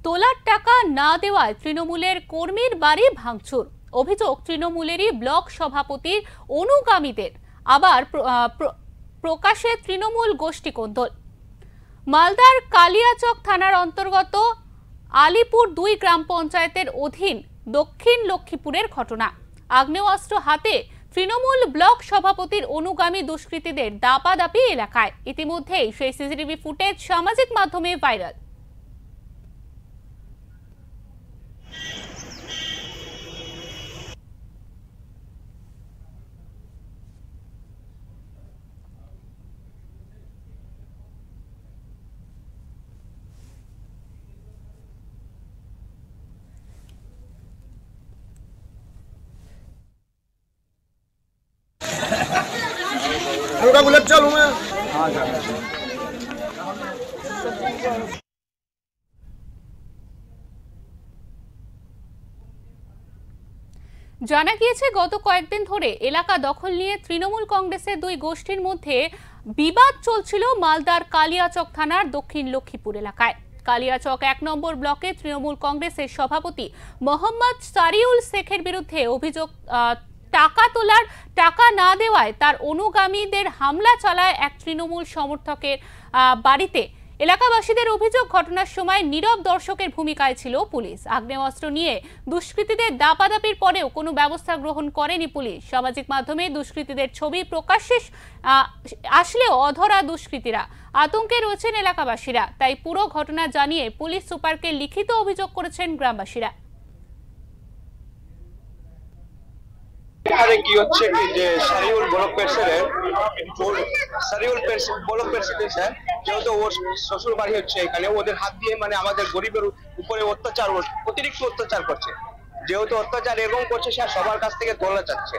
তোলার টাকা না দেওয়ায় তৃণমূলের কর্মীর বাড়ি ভাঙচুর। অভিযোগ তৃণমূলেরই ব্লক সভাপতির অনুগামীদের। আবার প্রকাশ্যে তৃণমূল গোষ্ঠী কোন্দল। মালদার কালিয়াচক থানার অন্তর্গত আলিপুর 2 গ্রাম পঞ্চায়েতের অধীন দক্ষিণ লক্ষ্মীপুরের ঘটনা। আগ্নেয়াস্ত্র হাতে তৃণমূল ব্লক সভাপতির অনুগামী দুষ্কৃতীদের দাপাদাপি এলাকায়। ইতিমধ্যেই সেই সিসিটিভি ফুটেজ সামাজিক মাধ্যমে ভাইরাল। हल्का बुलेट चलूं मैं। জানা গিয়েছে গত কয়েকদিন ধরে এলাকা দখল নিয়ে তৃণমূল কংগ্রেসের দুই গোষ্ঠীর মধ্যে বিবাদ চলছিল মালদার কালিয়াচক থানার দক্ষিণ লক্ষ্মীপুর এলাকায়। কালিয়াচক 1 নম্বর ব্লকে তৃণমূল কংগ্রেসের সভাপতি মোহাম্মদ সারিউল শেখের বিরুদ্ধে অভিযোগ টাকা না দেওয়ায় তার অনুগামীদের হামলা চালায় এক তৃণমূল সমর্থকের বাড়িতে। এলাকাবাসীদের অভিযোগ, ঘটনার সময় নীরব দর্শকের ভূমিকায় ছিল পুলিশ। আগ্নেয়াস্ত্র নিয়ে দুষ্কৃতীদের দাপাদাপির পরেও কোনো ব্যবস্থা গ্রহণ করেনি পুলিশ। সামাজিক মাধ্যমে দুষ্কৃতীদের ছবি প্রকাশ্যে আসলেও অধরা দুষ্কৃতীরা আতঙ্কে রয়েছেন এলাকাবাসীরা। তাই পুরো ঘটনা জানিয়ে পুলিশ সুপারকে লিখিত অভিযোগ করেছেন গ্রামবাসীরা। এখানে কি হচ্ছে কি যে সারিউল ব্লক প্রেসিডেন্ট স্যার, যেহেতু ওর শ্বশুর বাড়ি হচ্ছে এখানে, ওদের হাত দিয়ে মানে আমাদের গরিবের উপরে অতিরিক্ত অত্যাচার করছে। যেহেতু অত্যাচার এরকম করছে, স্যার সবার কাছ থেকে তোলা চাচ্ছে।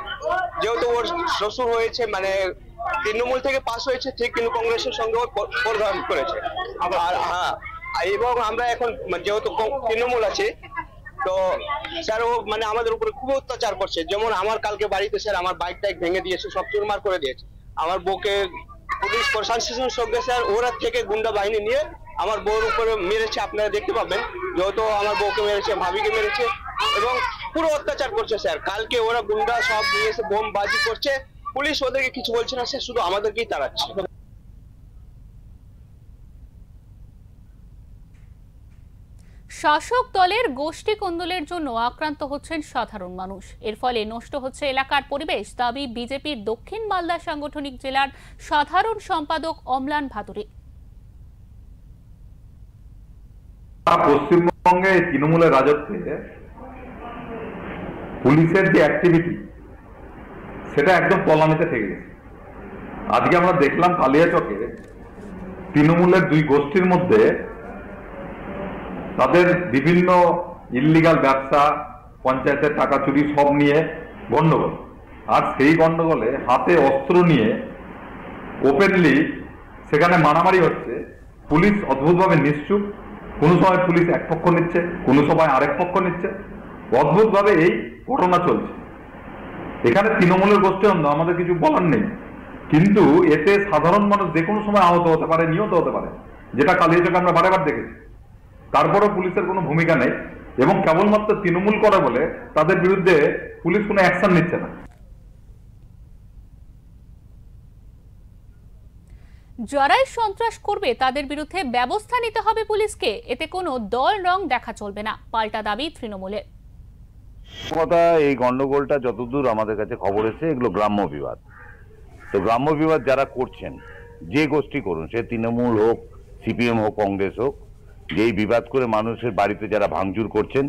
যেহেতু ওর শ্বশুর হয়েছে মানে তৃণমূল থেকে পাস হয়েছে ঠিক, কিন্তু কংগ্রেসের সঙ্গে প্রোগ্রাম করেছে। আর হ্যাঁ, এবং আমরা এখন যেহেতু তৃণমূল আছে তো স্যার ও মানে আমাদের উপরে খুব অত্যাচার করছে। যেমন আমার কালকে বাড়িতে স্যার আমার বাইক টাইক ভেঙে দিয়েছে, সব চুরমার করে দিয়েছে। আমার বউকে পুলিশ প্রশাসনের সঙ্গে স্যার ওরা থেকে গুন্ডা বাহিনী নিয়ে আমার বউর উপরে মেরেছে। আপনারা দেখতে পাবেন, যেহেতু আমার বউকে মেরেছে, ভাবিকে মেরেছে এবং পুরো অত্যাচার করছে স্যার। কালকে ওরা গুন্ডা সব নিয়ে এসে বোম বাজি করছে, পুলিশ ওদেরকে কিছু বলছে না স্যার, শুধু আমাদেরকেই তাড়াচ্ছে। শাসক দলের গোষ্ঠী কোন্দলের জন্য আক্রান্ত হচ্ছেন সাধারণ মানুষ। এর ফলে নষ্ট হচ্ছে এলাকার পরিবেশ, দাবি বিজেপির দক্ষিণ মালদা সাংগঠনিক জেলার সাধারণ সম্পাদক অম্লান ভাদুরী। পশ্চিমবঙ্গে তৃণমূলের রাজত্বে পুলিশের যে অ্যাক্টিভিটি সেটা একদম তলানিতে থেকে গেছে। আজকে আমরা দেখলাম কালিয়াচকে তৃণমূলের দুই গোষ্ঠীর মধ্যে তাদের বিভিন্ন ইল্লিগাল ব্যবসা, পঞ্চায়েতের টাকা চুরি সব নিয়ে গন্ডগোল। আর সেই গন্ডগোলে হাতে অস্ত্র নিয়ে ওপেনলি সেখানে মারামারি হচ্ছে। পুলিশ অদ্ভুতভাবে নিশ্চুপ, কোনো সময় পুলিশ এক পক্ষ নিচ্ছে, কোনো সময় আরেক পক্ষ নিচ্ছে। অদ্ভুতভাবে এই ঘটনা চলছে। এখানে তৃণমূলের গোষ্ঠী আমাদের কিছু বলার নেই, কিন্তু এতে সাধারণ মানুষ যে কোনো সময় আহত হতে পারে, নিহত হতে পারে, যেটা কালিয়াচকে আমরা বারবার দেখেছি। তারপরও পুলিশের কোনো ভূমিকা নেই এবং কেবলমাত্র তৃণমূল করে বলে তাদের বিরুদ্ধে পুলিশ কোনো অ্যাকশন নিচ্ছে না। যারাই সন্ত্রাস করবে তাদের বিরুদ্ধে ব্যবস্থা নিতে হবে পুলিশকে। এতে কোনো দল রং দেখা চলবে না, পাল্টা দাবি তৃণমূলের। কথা, এই গন্ডগোলটা যতদূর আমাদের কাছে খবর এসেছে, এগুলো গ্রাম্য বিবাদ। তো গ্রাম্য বিবাদ যারা করছেন, যে গোষ্ঠী করুন, সে তৃণমূল হোক, সিপিএম হোক, কংগ্রেস হোক, যেই বিবাদ করে মানুষের বাড়িতে যারা ভাঙচুর করছেন,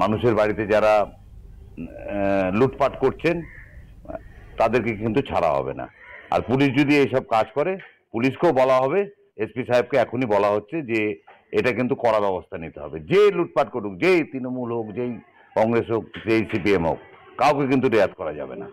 মানুষের বাড়িতে যারা লুটপাট করছেন, তাদেরকে কিন্তু ছাড়া হবে না। আর পুলিশ যদি এইসব কাজ করে, পুলিশকেও বলা হবে, এসপি সাহেবকে এখনই বলা হচ্ছে যে এটা কিন্তু কড়া ব্যবস্থা নিতে হবে। যে লুটপাট করুক, যেই তৃণমূল হোক, যেই কংগ্রেস হোক, যেই সিপিএম হোক, কাউকে কিন্তু রেয়াত করা যাবে না।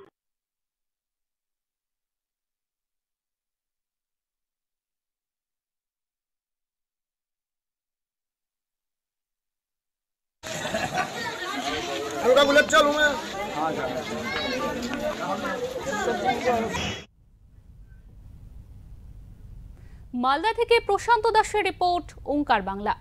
हल्का बुलेट चलूं मैं। মালদা থেকে প্রশান্ত দাসের রিপোর্ট, ওঙ্কার বাংলা।